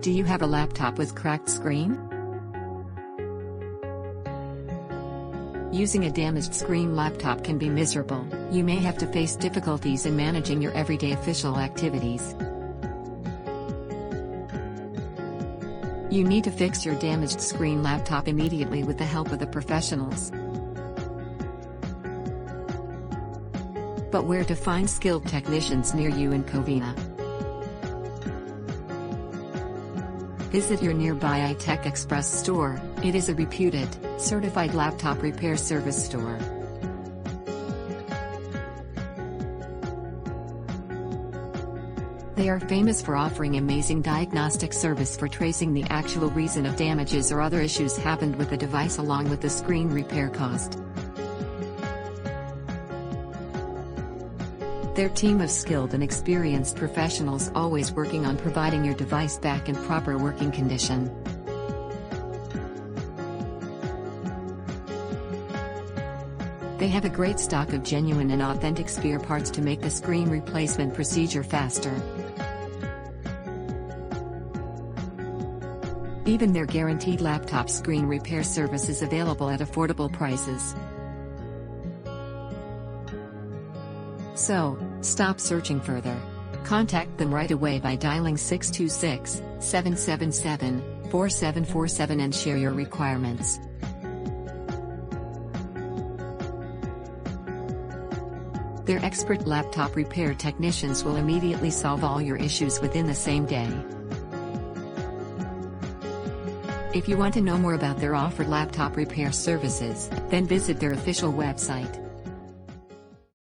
Do you have a laptop with cracked screen? Using a damaged screen laptop can be miserable. You may have to face difficulties in managing your everyday official activities. You need to fix your damaged screen laptop immediately with the help of the professionals. But where to find skilled technicians near you in Covina? Visit your nearby iTech Xpress store. It is a reputed, certified laptop repair service store. They are famous for offering amazing diagnostic service for tracing the actual reason of damages or other issues happened with the device along with the screen repair cost. Their team of skilled and experienced professionals always working on providing your device back in proper working condition. They have a great stock of genuine and authentic spare parts to make the screen replacement procedure faster. Even their guaranteed laptop screen repair service is available at affordable prices. So, stop searching further. Contact them right away by dialing 626-777-4747 and share your requirements. Their expert laptop repair technicians will immediately solve all your issues within the same day. If you want to know more about their offered laptop repair services, then visit their official website.